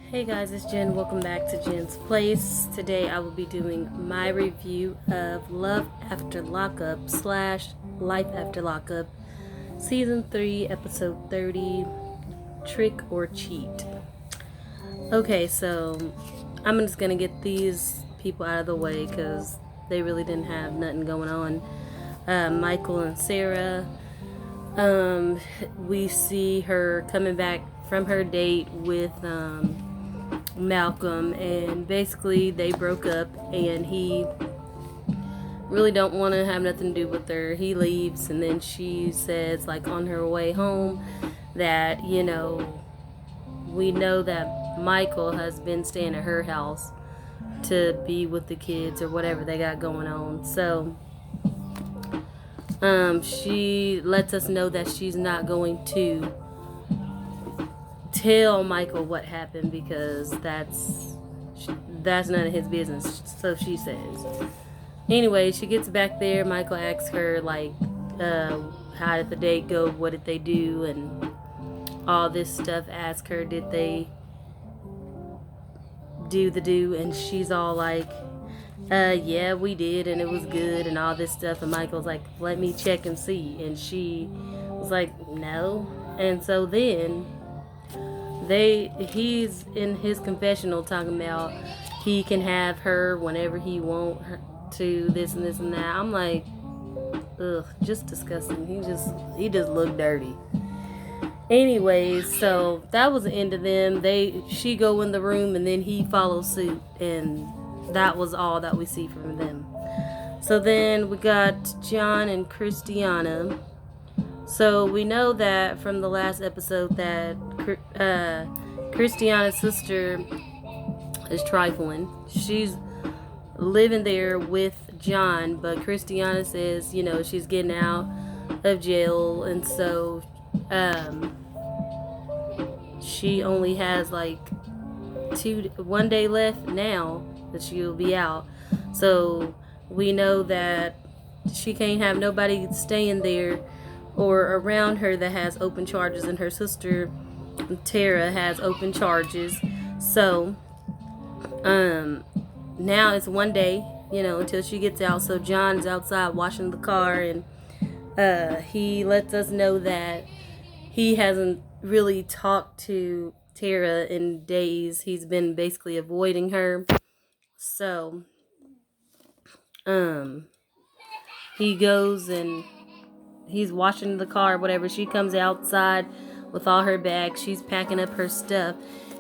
Hey guys, it's Jen. Welcome back to Jen's Place. Today I will be doing my review of Love After Lockup slash Life After Lockup, Season 3, Episode 30, Trick or Cheat. Okay, so I'm just going to get these people out of the way because they really didn't have nothing going on. Michael and Sarah, we see her coming back from her date with Malcolm, and basically they broke up and he really don't want to have nothing to do with her. He leaves, and then she says, like, on her way home that, we know that Michael has been staying at her house to be with the kids or whatever they got going on. So she lets us know that she's not going to tell Michael what happened because that's none of his business, so she says. Anyway, she gets back there. Michael asks her, like, how did the date go? What did they do? And all this stuff. Ask her, did they do the do? And she's all like, yeah, we did, and it was good, and all this stuff. And Michael's like, let me check and see. And she was like, no. And so then he's in his confessional talking about he can have her whenever he want her to, this and this and that. I'm like, ugh, just disgusting. He just looked dirty. Anyways, so that was the end of them. She go in the room and then he follows suit, and that was all that we see from them. So then we got John and Christiana. So we know that from the last episode that Christiana's sister is trifling. She's living there with John, but Christiana says, she's getting out of jail, and so she only has like 1 day left now that she'll be out. So we know that she can't have nobody staying there or around her that has open charges, and her sister Tara has open charges. So now it's 1 day, until she gets out. So John's outside washing the car, and he lets us know that he hasn't really talked to Tara in days. He's been basically avoiding her. So he goes and he's washing the car, whatever. She comes outside with all her bags. She's packing up her stuff.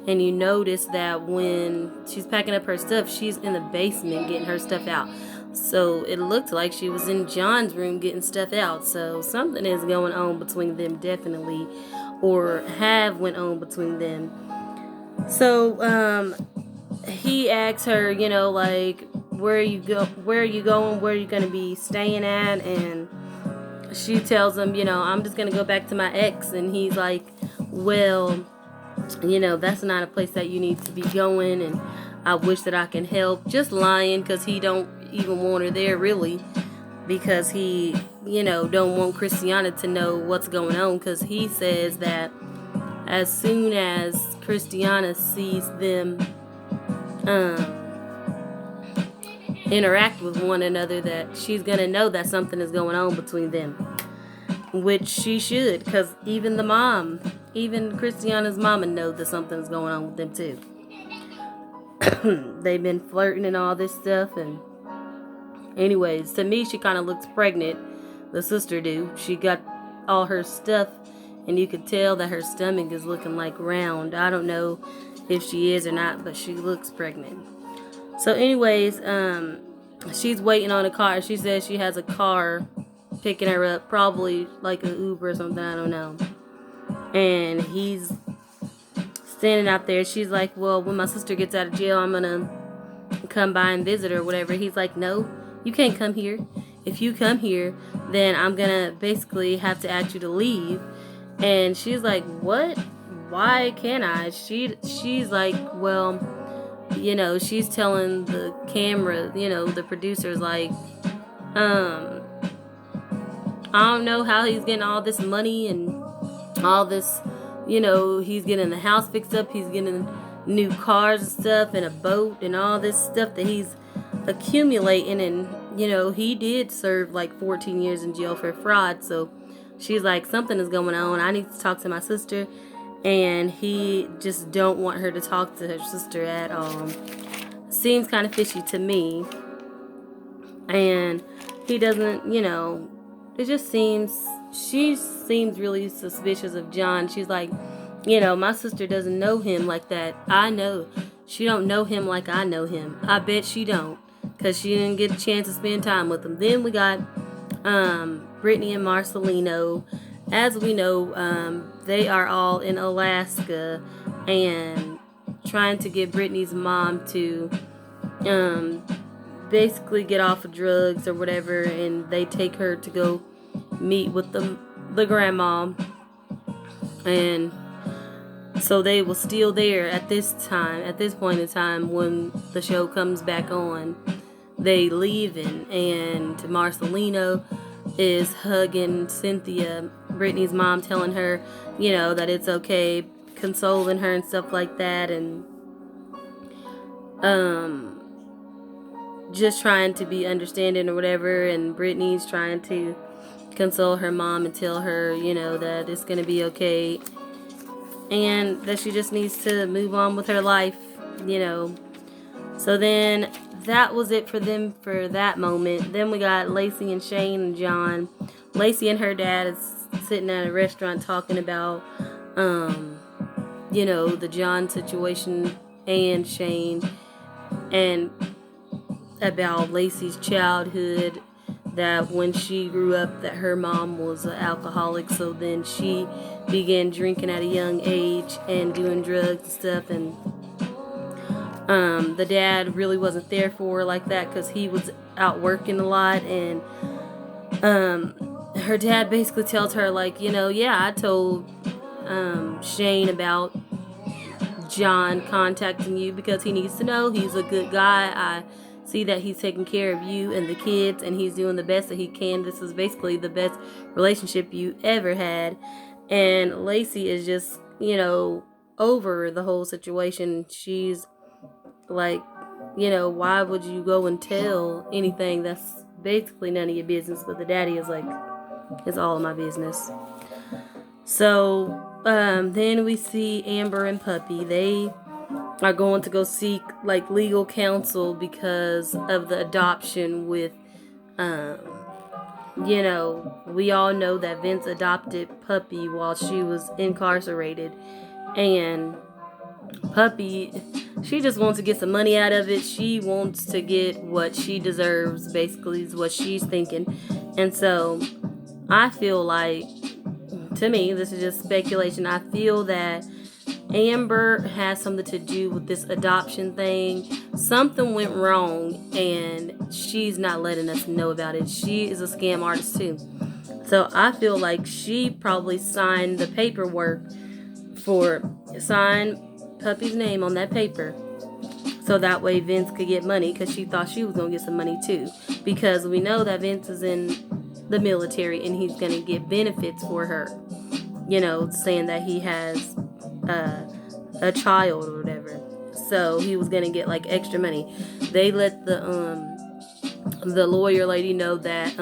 And you notice that when she's packing up her stuff, she's in the basement getting her stuff out. So it looked like she was in John's room getting stuff out. So something is going on between them, definitely, or have went on between them. So he asks her, like, where are you going? Where are you going to be staying at? And she tells him, I'm just going to go back to my ex. And he's like, well, that's not a place that you need to be going, and I wish that I can help. Just lying, because he don't even want her there, really, because he, don't want Christiana to know what's going on, because he says that as soon as Christiana sees them interact with one another, that she's going to know that something is going on between them, which she should, because even Christiana's mama knows that something's going on with them too. They've been flirting and all this stuff. And anyways, to me, she kind of looks pregnant. The sister do. She got all her stuff, and you could tell that her stomach is looking like round. I don't know if she is or not, but she looks pregnant. So anyways, she's waiting on a car. She says she has a car picking her up, probably like an Uber or something, I don't know. And he's standing out there. She's like, well, when my sister gets out of jail, I'm gonna come by and visit her or whatever. He's like, no, you can't come here. If you come here, then I'm gonna basically have to ask you to leave. And she's like, what? Why can't I? She's like, well, she's telling the camera, the producers, like, I don't know how he's getting all this money and all this, he's getting the house fixed up, he's getting new cars and stuff and a boat and all this stuff that he's accumulating. And he did serve like 14 years in jail for fraud. So she's like, something is going on, I need to talk to my sister. And he just don't want her to talk to her sister at all. Seems kind of fishy to me. And he doesn't, it just seems, she seems really suspicious of John. She's like, my sister doesn't know him like that. I know. She don't know him like I know him. I bet she don't, because she didn't get a chance to spend time with him. Then we got Brittany and Marcelino. As we know, they are all in Alaska and trying to get Brittany's mom to basically get off of drugs or whatever, and they take her to go meet with the grandma. And so they were still there at this point in time when the show comes back on. They leaving, and Marcelino is hugging Cynthia, Brittany's mom, telling her, that it's okay, consoling her and stuff like that, and just trying to be understanding or whatever. And Brittany's trying to console her mom and tell her, that it's gonna be okay, and that she just needs to move on with her life, So then that was it for them for that moment. Then we got Lacey and Shane and John. Lacey and her dad is sitting at a restaurant talking about, the John situation and Shane, and about Lacey's childhood, that when she grew up that her mom was an alcoholic, so then she began drinking at a young age and doing drugs and stuff. And the dad really wasn't there for her like that because he was out working a lot. And her dad basically tells her, like, I told Shane about John contacting you because he needs to know he's a good guy. I see that he's taking care of you and the kids, and he's doing the best that he can. This is basically the best relationship you ever had. And Lacey is just, over the whole situation. She's like, why would you go and tell anything that's basically none of your business? But the daddy is like, it's all of my business. So then we see Amber and Puppy. They are going to go seek like legal counsel because of the adoption with we all know that Vince adopted Puppy while she was incarcerated, and Puppy, she just wants to get some money out of it. She wants to get what she deserves, basically, is what she's thinking. And so I feel like, to me, this is just speculation, I feel that Amber has something to do with this adoption thing. Something went wrong and she's not letting us know about it. She is a scam artist too. So I feel like she probably signed the paperwork signed Puppy's name on that paper, so that way Vince could get money, because she thought she was going to get some money too, because we know that Vince is in the military and he's going to get benefits for her, saying that he has a child or whatever. So he was going to get like extra money. They let the lawyer lady know that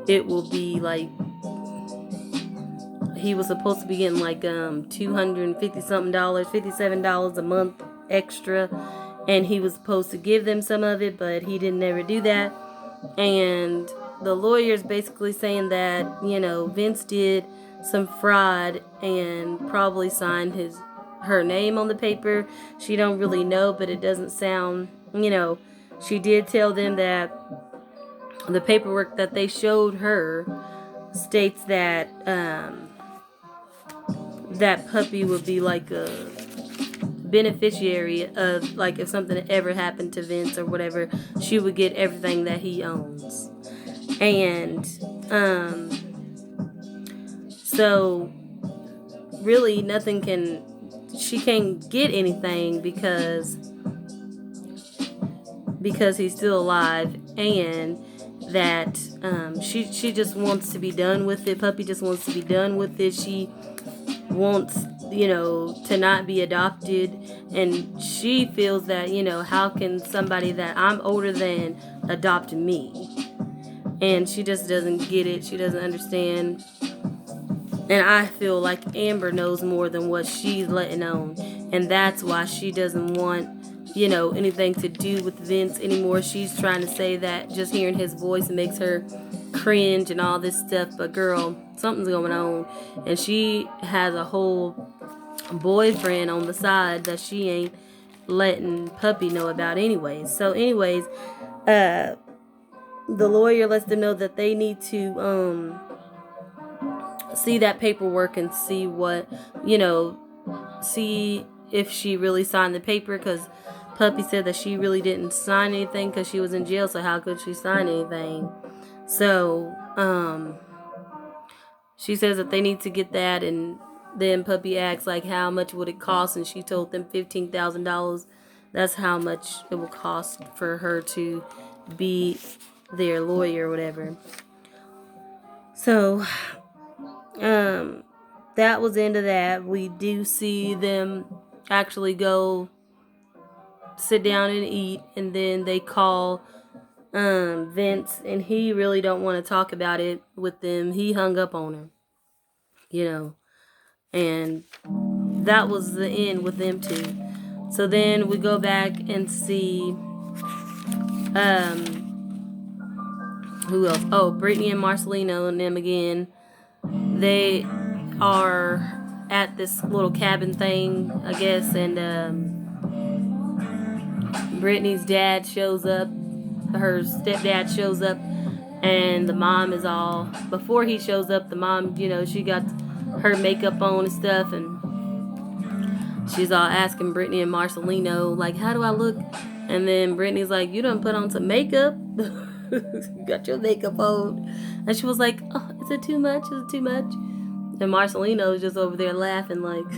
it will be like, he was supposed to be getting like $250 something, $57 a month extra, and he was supposed to give them some of it, but he didn't ever do that. And the lawyer's basically saying that Vince did some fraud and probably signed her name on the paper. She don't really know, but it doesn't sound, she did tell them that the paperwork that they showed her states that that Puppy would be like a beneficiary of, like, if something ever happened to Vince or whatever, she would get everything that he owns. And so really she can't get anything because he's still alive, and that she just wants to be done with it. Puppy just wants to be done with it. She wants to not be adopted. And she feels that, how can somebody that I'm older than adopt me? And she just doesn't get it. She doesn't understand. And I feel like Amber knows more than what she's letting on. And that's why she doesn't want, anything to do with Vince anymore. She's trying to say that just hearing his voice makes her cringe and all this stuff. But girl, something's going on. And she has a whole boyfriend on the side that she ain't letting Puppy know about anyways. So anyways, the lawyer lets them know that they need to see that paperwork and see what, see if she really signed the paper, because Puppy said that she really didn't sign anything because she was in jail, so how could she sign anything? So she says that they need to get that, and then Puppy asks like how much would it cost, and she told them $15,000. That's how much it will cost for her to be their lawyer or whatever. So that was the end of that. We do see them actually go sit down and eat, and then they call Vince, and he really don't want to talk about it with them. He hung up on her, and that was the end with them two. So then we go back and see who else? Oh, Brittany and Marcelino and them again. They are at this little cabin thing, I guess, and Brittany's dad shows up. Her stepdad shows up, and the mom is all, before he shows up, the mom, she got her makeup on and stuff, and she's all asking Brittany and Marcelino, like, how do I look? And then Brittany's like, you done put on some makeup. You got your makeup on. And she was like, oh, is it too much? Is it too much? And Marcelino's just over there laughing like,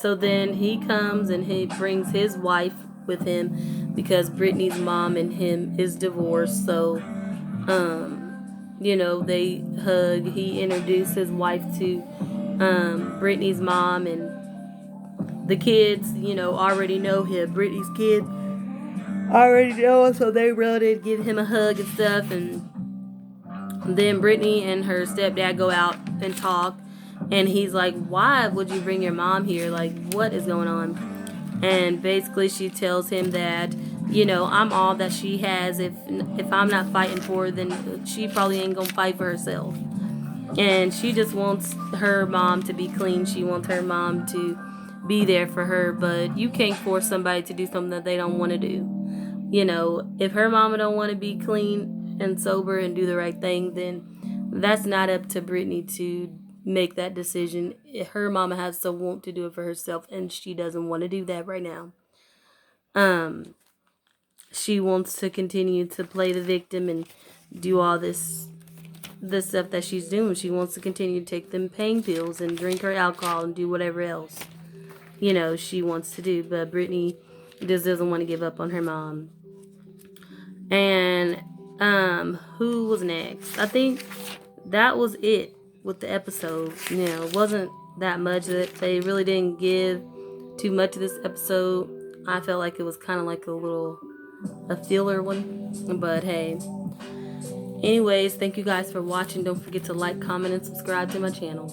so then he comes and he brings his wife with him because Brittany's mom and him is divorced. So, they hug. He introduced his wife to Brittany's mom, and the kids, already know him. Brittany's kids already know him, so they really did give him a hug and stuff. And then Brittany and her stepdad go out and talk, and he's like, why would you bring your mom here? Like, what is going on? And basically she tells him that, I'm all that she has. If I'm not fighting for her, then she probably ain't gonna fight for herself. And she just wants her mom to be clean. She wants her mom to be there for her, but you can't force somebody to do something that they don't want to do. If her mama don't want to be clean and sober and do the right thing, then that's not up to Brittany to make that decision. Her mama has to want to do it for herself, and she doesn't want to do that right now. She wants to continue to play the victim and do all this stuff that she's doing. She wants to continue to take them pain pills and drink her alcohol and do whatever else, she wants to do. But Brittany just doesn't want to give up on her mom. And who was next? I think that was it with the episode. It wasn't that much. That they really didn't give too much of this episode. I felt like it was kind of like a filler one. But hey. Anyways, thank you guys for watching. Don't forget to like, comment, and subscribe to my channel.